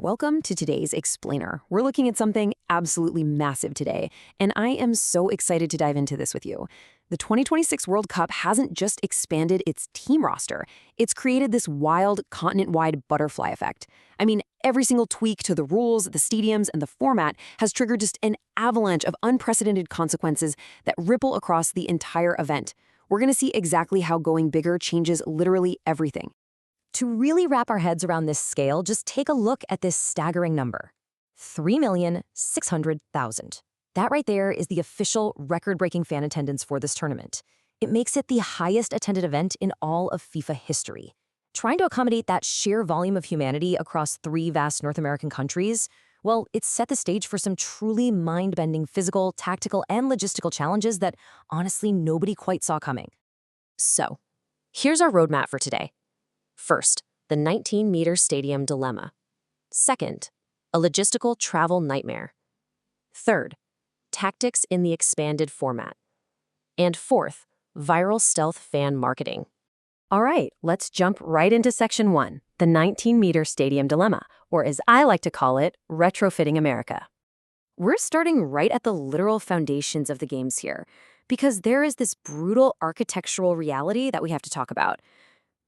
Welcome to today's Explainer. We're looking at something absolutely massive today, and I am so excited to dive into this with you. The 2026 World Cup hasn't just expanded its team roster, it's created this wild, continent-wide butterfly effect. I mean, every single tweak to the rules, the stadiums, and the format has triggered just an avalanche of unprecedented consequences that ripple across the entire event. We're going to see exactly how going bigger changes literally everything. To really wrap our heads around this scale, just take a look at this staggering number. 3,600,000. That right there is the official record-breaking fan attendance for this tournament. It makes it the highest attended event in all of FIFA history. Trying to accommodate that sheer volume of humanity across 3 vast North American countries, well, it set the stage for some truly mind-bending physical, tactical, and logistical challenges that honestly nobody quite saw coming. So, here's our roadmap for today. First, the 19-meter stadium dilemma. Second, a logistical travel nightmare. Third, tactics in the expanded format. And fourth, viral stealth fan marketing. All right, let's jump right into Section 1, the 19-meter stadium dilemma, or as I like to call it, retrofitting America. We're starting right at the literal foundations of the games here, because there is this brutal architectural reality that we have to talk about.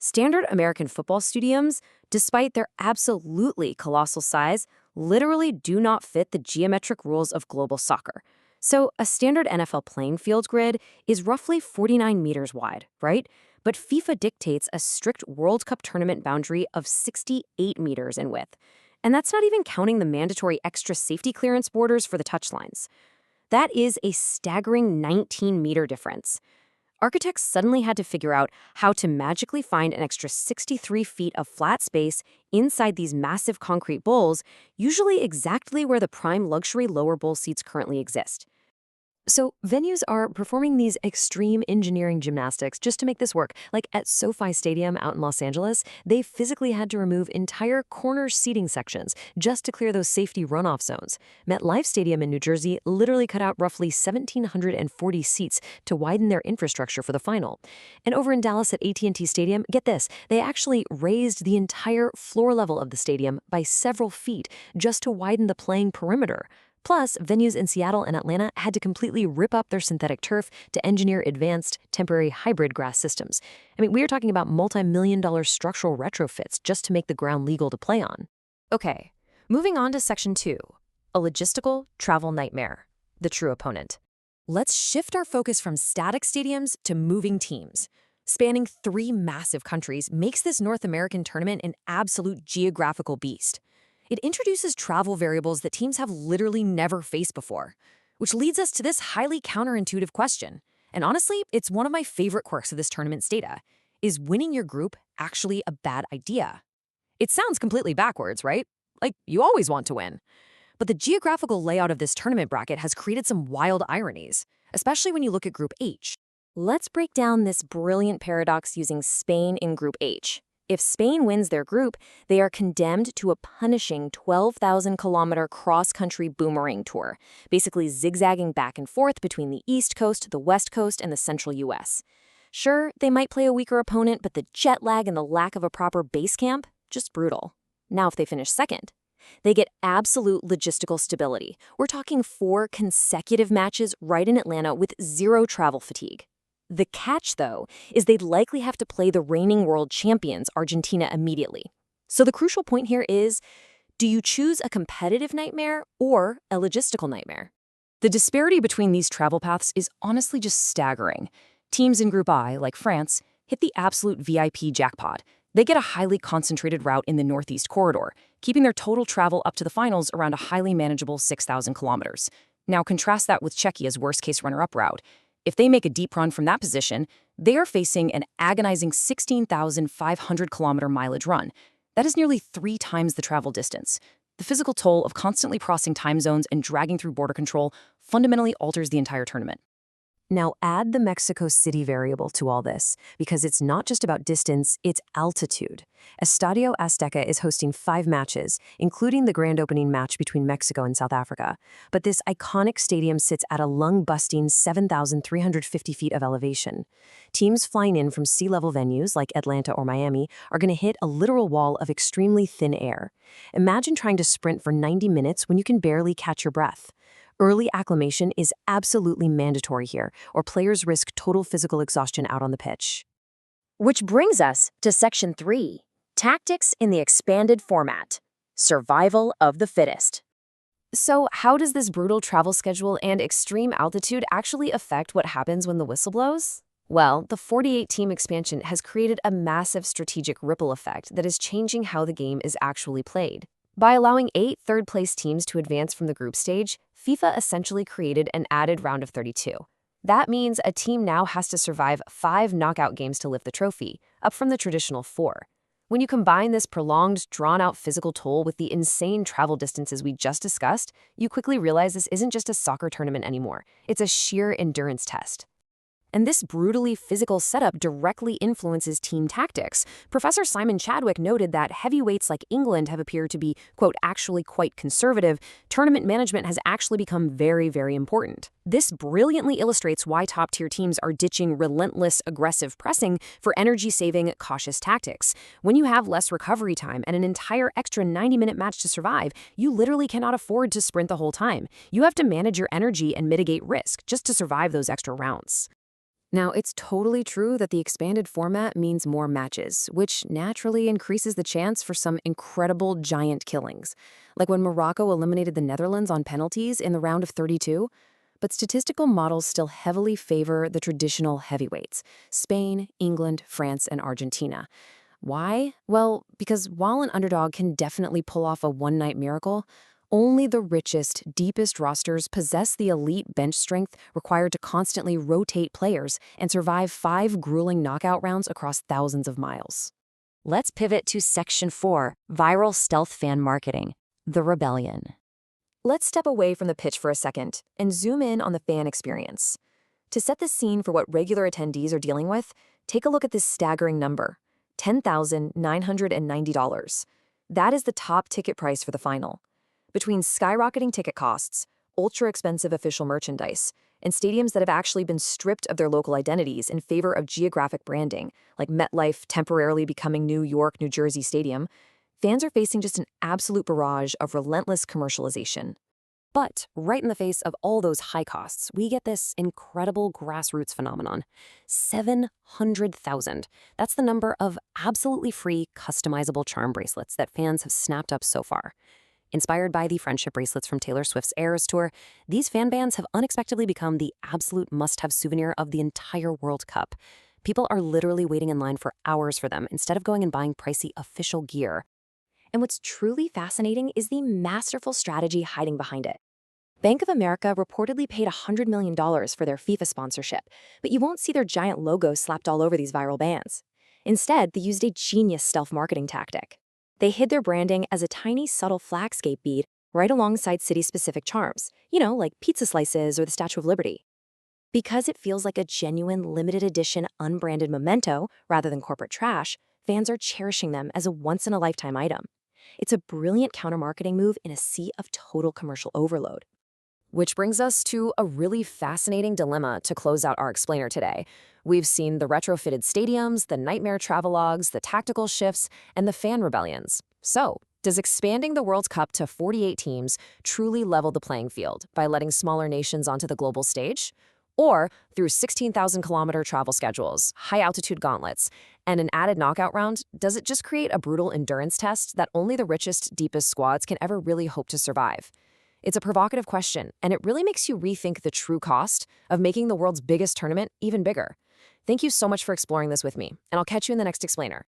Standard American football stadiums, despite their absolutely colossal size, literally do not fit the geometric rules of global soccer. So a standard NFL playing field grid is roughly 49 meters wide, right? But FIFA dictates a strict World Cup tournament boundary of 68 meters in width. And that's not even counting the mandatory extra safety clearance borders for the touchlines. That is a staggering 19-meter difference. Architects suddenly had to figure out how to magically find an extra 63 feet of flat space inside these massive concrete bowls, usually exactly where the prime luxury lower bowl seats currently exist. So venues are performing these extreme engineering gymnastics just to make this work. Like at SoFi Stadium out in Los Angeles, they physically had to remove entire corner seating sections just to clear those safety runoff zones. MetLife Stadium in New Jersey literally cut out roughly 1,740 seats to widen their infrastructure for the final. And over in Dallas at AT&T Stadium, get this, they actually raised the entire floor level of the stadium by several feet just to widen the playing perimeter. Plus, venues in Seattle and Atlanta had to completely rip up their synthetic turf to engineer advanced, temporary hybrid grass systems. I mean, we are talking about multi-million-dollar structural retrofits just to make the ground legal to play on. Okay, moving on to Section 2, a logistical travel nightmare, the true opponent. Let's shift our focus from static stadiums to moving teams. Spanning 3 massive countries makes this North American tournament an absolute geographical beast. It introduces travel variables that teams have literally never faced before, which leads us to this highly counterintuitive question. And honestly, it's one of my favorite quirks of this tournament's data. Is winning your group actually a bad idea? It sounds completely backwards, right? Like, you always want to win. But the geographical layout of this tournament bracket has created some wild ironies, especially when you look at Group H. Let's break down this brilliant paradox using Spain in Group H. If Spain wins their group, they are condemned to a punishing 12,000-kilometer cross-country boomerang tour, basically zigzagging back and forth between the East Coast, the West Coast, and the central U.S. Sure, they might play a weaker opponent, but the jet lag and the lack of a proper base camp, just brutal. Now, if they finish second, they get absolute logistical stability. We're talking 4 consecutive matches right in Atlanta with 0 travel fatigue. The catch, though, is they'd likely have to play the reigning world champions, Argentina, immediately. So the crucial point here is, do you choose a competitive nightmare or a logistical nightmare? The disparity between these travel paths is honestly just staggering. Teams in Group I, like France, hit the absolute VIP jackpot. They get a highly concentrated route in the Northeast Corridor, keeping their total travel up to the finals around a highly manageable 6,000 kilometers. Now contrast that with Czechia's worst-case runner-up route. If they make a deep run from that position, they are facing an agonizing 16,500-kilometer mileage run. That is nearly 3 times the travel distance. The physical toll of constantly crossing time zones and dragging through border control fundamentally alters the entire tournament. Now add the Mexico City variable to all this, because it's not just about distance, it's altitude. Estadio Azteca is hosting 5 matches, including the grand opening match between Mexico and South Africa. But this iconic stadium sits at a lung-busting 7,350 feet of elevation. Teams flying in from sea-level venues like Atlanta or Miami are going to hit a literal wall of extremely thin air. Imagine trying to sprint for 90 minutes when you can barely catch your breath. Early acclimation is absolutely mandatory here, or players risk total physical exhaustion out on the pitch. Which brings us to Section 3, Tactics in the Expanded Format, Survival of the Fittest. So how does this brutal travel schedule and extreme altitude actually affect what happens when the whistle blows? Well, the 48-team expansion has created a massive strategic ripple effect that is changing how the game is actually played. By allowing 8 third-place teams to advance from the group stage, FIFA essentially created an added round of 32. That means a team now has to survive 5 knockout games to lift the trophy, up from the traditional 4. When you combine this prolonged, drawn-out physical toll with the insane travel distances we just discussed, you quickly realize this isn't just a soccer tournament anymore. It's a sheer endurance test. And this brutally physical setup directly influences team tactics. Professor Simon Chadwick noted that heavyweights like England have appeared to be, quote, actually quite conservative. Tournament management has actually become very, very important. This brilliantly illustrates why top-tier teams are ditching relentless, aggressive pressing for energy-saving, cautious tactics. When you have less recovery time and an entire extra 90-minute match to survive, you literally cannot afford to sprint the whole time. You have to manage your energy and mitigate risk just to survive those extra rounds. Now, it's totally true that the expanded format means more matches, which naturally increases the chance for some incredible giant killings, like when Morocco eliminated the Netherlands on penalties in the round of 32. But statistical models still heavily favor the traditional heavyweights: Spain, England, France, and Argentina. Why? Well, because while an underdog can definitely pull off a one-night miracle, only the richest, deepest rosters possess the elite bench strength required to constantly rotate players and survive 5 grueling knockout rounds across thousands of miles. Let's pivot to Section 4, Viral Stealth Fan Marketing, the Rebellion. Let's step away from the pitch for a second and zoom in on the fan experience. To set the scene for what regular attendees are dealing with, take a look at this staggering number: $10,990. That is the top ticket price for the final. Between skyrocketing ticket costs, ultra-expensive official merchandise, and stadiums that have actually been stripped of their local identities in favor of geographic branding, like MetLife temporarily becoming New York, New Jersey Stadium, fans are facing just an absolute barrage of relentless commercialization. But right in the face of all those high costs, we get this incredible grassroots phenomenon: 700,000. That's the number of absolutely free, customizable charm bracelets that fans have snapped up so far. Inspired by the friendship bracelets from Taylor Swift's Eras Tour, these fan bands have unexpectedly become the absolute must-have souvenir of the entire World Cup. People are literally waiting in line for hours for them instead of going and buying pricey official gear. And what's truly fascinating is the masterful strategy hiding behind it. Bank of America reportedly paid $100 million for their FIFA sponsorship, but you won't see their giant logo slapped all over these viral bands. Instead, they used a genius stealth marketing tactic. They hid their branding as a tiny, subtle flagscape bead right alongside city-specific charms, like pizza slices or the Statue of Liberty. Because it feels like a genuine, limited edition, unbranded memento rather than corporate trash, fans are cherishing them as a once-in-a-lifetime item. It's a brilliant counter-marketing move in a sea of total commercial overload. Which brings us to a really fascinating dilemma to close out our explainer today. We've seen the retrofitted stadiums, the nightmare travelogues, the tactical shifts, and the fan rebellions. So, does expanding the World Cup to 48 teams truly level the playing field by letting smaller nations onto the global stage? Or, through 16,000-kilometer travel schedules, high-altitude gauntlets, and an added knockout round, does it just create a brutal endurance test that only the richest, deepest squads can ever really hope to survive? It's a provocative question, and it really makes you rethink the true cost of making the world's biggest tournament even bigger. Thank you so much for exploring this with me, and I'll catch you in the next explainer.